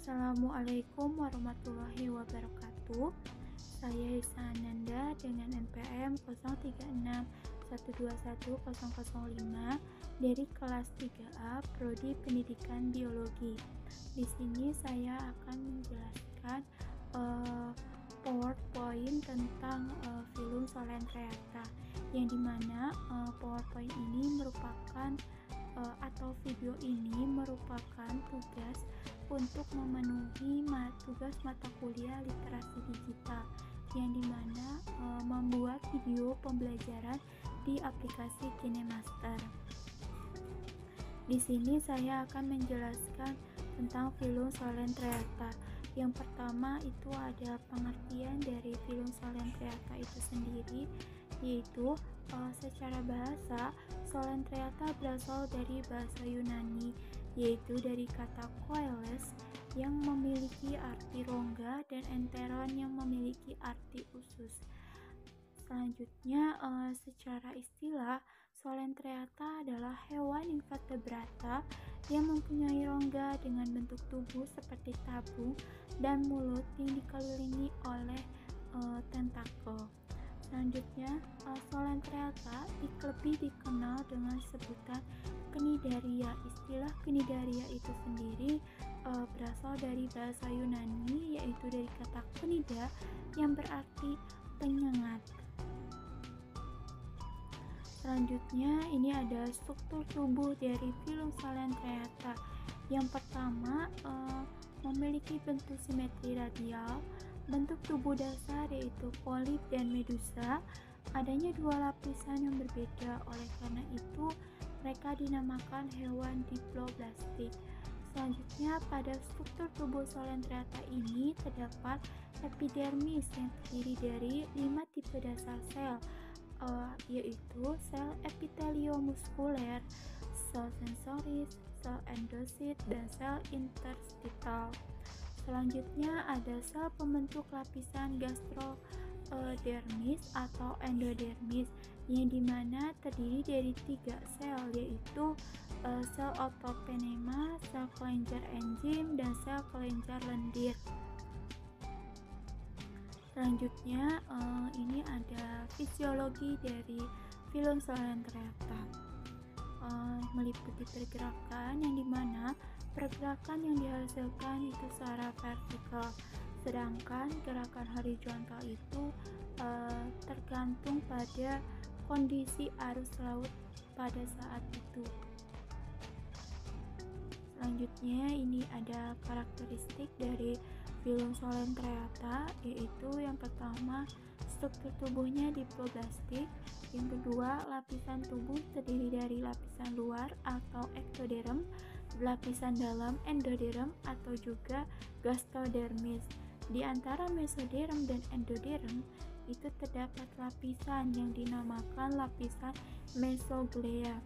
Assalamualaikum warahmatullahi wabarakatuh. Saya Hisa Ananda dengan NPM 0361211005 dari kelas 3A Prodi Pendidikan Biologi. Di sini saya akan menjelaskan PowerPoint tentang film Solentreata, yang dimana PowerPoint ini merupakan atau video ini merupakan tugas untuk memenuhi tugas mata kuliah literasi digital, yang dimana membuat video pembelajaran di aplikasi KineMaster. Di sini saya akan menjelaskan tentang film Solentreata. Yang pertama itu ada pengertian dari film Solentreata itu sendiri, yaitu secara bahasa Solentreata berasal dari bahasa Yunani, yaitu dari kata koeles yang memiliki arti rongga dan enteron yang memiliki arti usus. Selanjutnya, secara istilah, Solentreata adalah hewan invertebrata yang mempunyai rongga dengan bentuk tubuh seperti tabung dan mulut yang dikelilingi oleh tentakel. Selanjutnya, Solentreata lebih dikenal dengan sebutan Cnidaria. Istilah Cnidaria itu sendiri berasal dari bahasa Yunani, yaitu dari kata cnida yang berarti penyengat. Selanjutnya, ini ada struktur tubuh dari film Solentreata. Yang pertama, memiliki bentuk simetri radial. Bentuk tubuh dasar yaitu polip dan medusa. Adanya dua lapisan yang berbeda, oleh karena itu mereka dinamakan hewan diploblastik. Selanjutnya, pada struktur tubuh Solentreata ini terdapat epidermis yang terdiri dari 5 tipe dasar sel, yaitu sel epiteliomuskuler, sel sensoris, sel endosit, dan sel interstital. Selanjutnya ada sel pembentuk lapisan gastrodermis atau endodermis, yang dimana terdiri dari 3 sel, yaitu sel otopenema, sel kelenjar enzim, dan sel kelenjar lendir. Selanjutnya, ini ada fisiologi dari film Solentreata, meliputi pergerakan yang dimana pergerakan yang dihasilkan itu secara vertikal, sedangkan gerakan horizontal itu tergantung pada kondisi arus laut pada saat itu. Selanjutnya, ini ada karakteristik dari film Solentreata, yaitu yang pertama, struktur tubuhnya diploblastik. Yang kedua, lapisan tubuh terdiri dari lapisan luar atau ektoderm, lapisan dalam endoderm atau juga gastrodermis. Di antara mesoderm dan endoderm itu terdapat lapisan yang dinamakan lapisan mesoglea.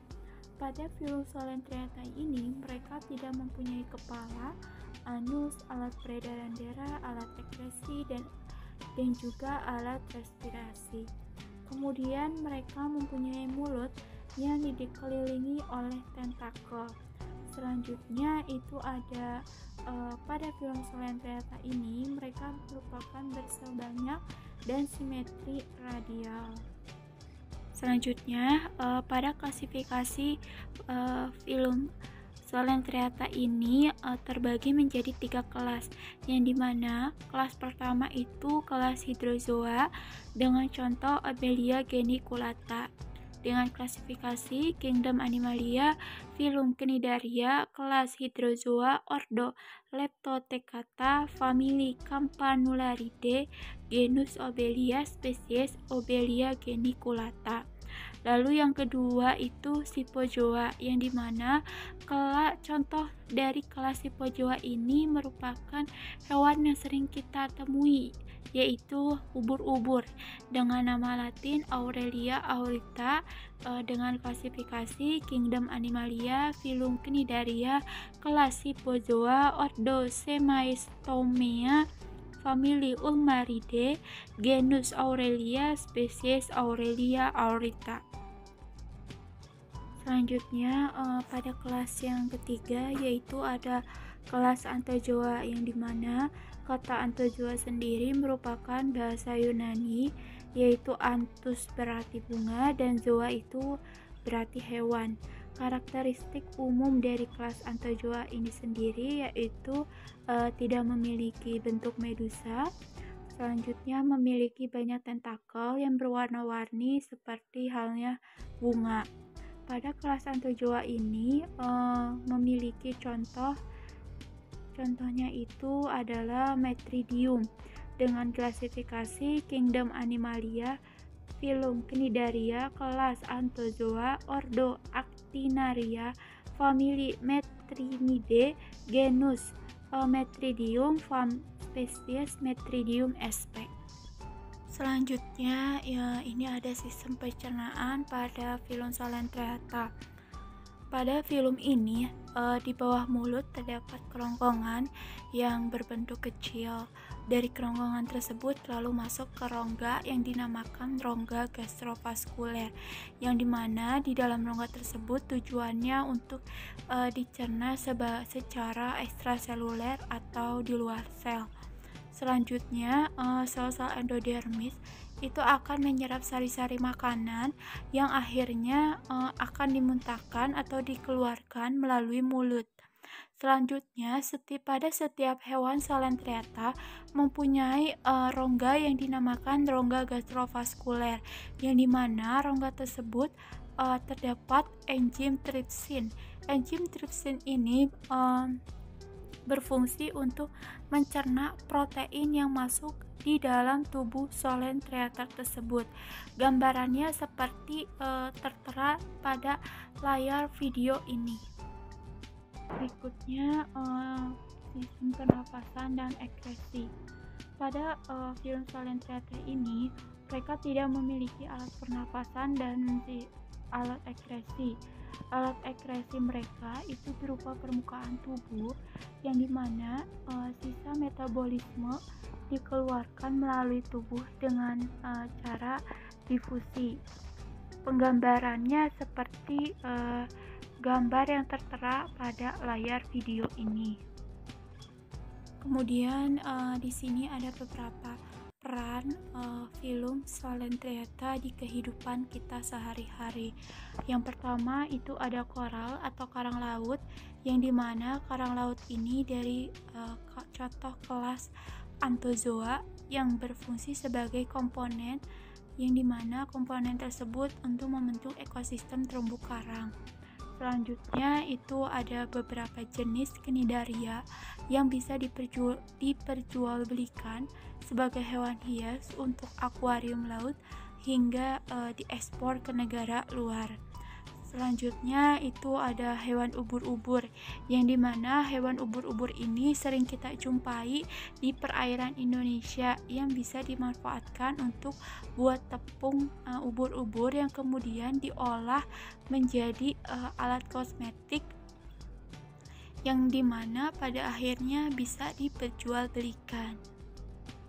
Pada film Solentreata ini mereka tidak mempunyai kepala, anus, alat peredaran darah, alat ekskresi, dan juga alat respirasi. Kemudian mereka mempunyai mulut yang dikelilingi oleh tentakel. Selanjutnya itu ada pada film Solentreata ini mereka merupakan bersel banyak dan simetri radial. Selanjutnya, pada klasifikasi film Solentreata ini terbagi menjadi 3 kelas, yang dimana kelas pertama itu kelas hydrozoa dengan contoh Obelia geniculata. Dengan klasifikasi Kingdom Animalia, filum Cnidaria, kelas hydrozoa, ordo Leptotecata, famili Campanularidae, genus Obelia, spesies Obelia geniculata. Lalu yang kedua itu Sipozoa, yang dimana contoh dari kelas Sipozoa ini merupakan hewan yang sering kita temui, yaitu ubur-ubur dengan nama latin Aurelia aurita. Dengan klasifikasi Kingdom Animalia, filum Cnidaria, kelas Sipozoa, ordo Semaistomea, famili Ulmaridae, genus Aurelia, spesies Aurelia aurita. Selanjutnya pada kelas yang ketiga yaitu ada kelas Antozoa, yang dimana kata Antozoa sendiri merupakan bahasa Yunani, yaitu anthus berarti bunga dan zoa itu berarti hewan. Karakteristik umum dari kelas Antozoa ini sendiri yaitu tidak memiliki bentuk medusa. Selanjutnya memiliki banyak tentakel yang berwarna-warni seperti halnya bunga. Pada kelas Antozoa ini memiliki contohnya itu adalah Metridium dengan klasifikasi Kingdom Animalia, Phylum Cnidaria, kelas Anthozoa, ordo Actinaria, famili Metrinidae, genus Metridium, spesies Metridium sp. Selanjutnya ya, ini ada sistem pencernaan pada filum Salentrata. Pada filum ini di bawah mulut terdapat kerongkongan yang berbentuk kecil. Dari kerongkongan tersebut lalu masuk ke rongga yang dinamakan rongga gastrovaskuler, yang dimana di dalam rongga tersebut tujuannya untuk dicerna secara ekstraseluler atau di luar sel. Selanjutnya sel-sel endodermis itu akan menyerap sari-sari makanan yang akhirnya akan dimuntahkan atau dikeluarkan melalui mulut. Selanjutnya, pada setiap hewan Salentrata mempunyai rongga yang dinamakan rongga gastrovaskuler, yang dimana rongga tersebut terdapat enzim trypsin. Enzim trypsin ini berfungsi untuk mencerna protein yang masuk di dalam tubuh Salentrata tersebut. Gambarannya seperti tertera pada layar video ini. Berikutnya sistem pernapasan dan ekskresi. Pada filum Salentrata ini, mereka tidak memiliki alat pernapasan dan alat ekskresi. Alat ekskresi mereka itu berupa permukaan tubuh, yang dimana sisa metabolisme dikeluarkan melalui tubuh dengan cara difusi. Penggambarannya seperti gambar yang tertera pada layar video ini. Kemudian di sini ada beberapa peran filum Salentrata di kehidupan kita sehari-hari. Yang pertama itu ada koral atau karang laut, yang dimana karang laut ini dari contoh kelas Anthozoa yang berfungsi sebagai komponen, yang dimana komponen tersebut untuk membentuk ekosistem terumbu karang. Selanjutnya itu ada beberapa jenis Cnidaria yang bisa diperjualbelikan sebagai hewan hias untuk akuarium laut hingga diekspor ke negara luar. Selanjutnya itu ada hewan ubur-ubur, yang dimana hewan ubur-ubur ini sering kita jumpai di perairan Indonesia, yang bisa dimanfaatkan untuk buat tepung ubur-ubur yang kemudian diolah menjadi alat kosmetik, yang dimana pada akhirnya bisa diperjualbelikan.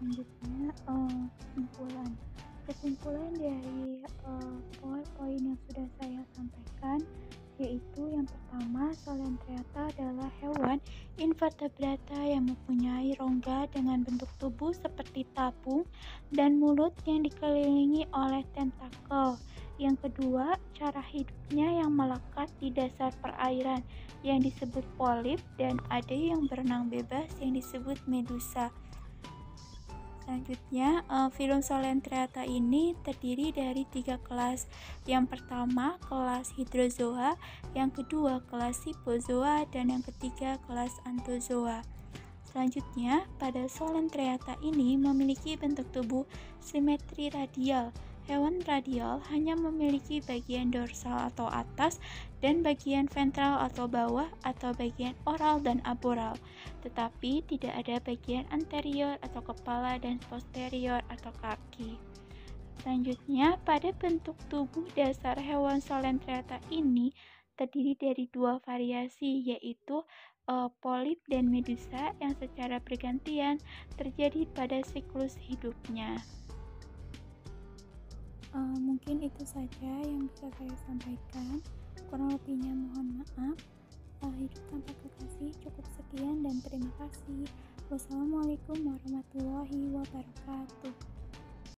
Selanjutnya kesimpulan dari poin-poin yang sudah saya sampaikan, yaitu yang pertama, Salentrata adalah hewan invertebrata yang mempunyai rongga dengan bentuk tubuh seperti tabung dan mulut yang dikelilingi oleh tentakel. Yang kedua, cara hidupnya yang melekat di dasar perairan yang disebut polip, dan ada yang berenang bebas yang disebut medusa. Selanjutnya, filum Salentrata ini terdiri dari 3 kelas. Yang pertama, kelas Hydrozoa, yang kedua, kelas Scyphozoa, dan yang ketiga, kelas Anthozoa. Selanjutnya, pada Salentrata ini memiliki bentuk tubuh simetri radial. Hewan radial hanya memiliki bagian dorsal atau atas dan bagian ventral atau bawah atau bagian oral dan aboral, tetapi tidak ada bagian anterior atau kepala dan posterior atau kaki. Selanjutnya, pada bentuk tubuh dasar hewan Salentrata ini terdiri dari 2 variasi, yaitu polip dan medusa, yang secara bergantian terjadi pada siklus hidupnya. Mungkin itu saja yang bisa saya sampaikan. Kurang lebihnya mohon maaf. Hidup tanpa kekasih. Cukup sekian dan terima kasih. Wassalamualaikum warahmatullahi wabarakatuh.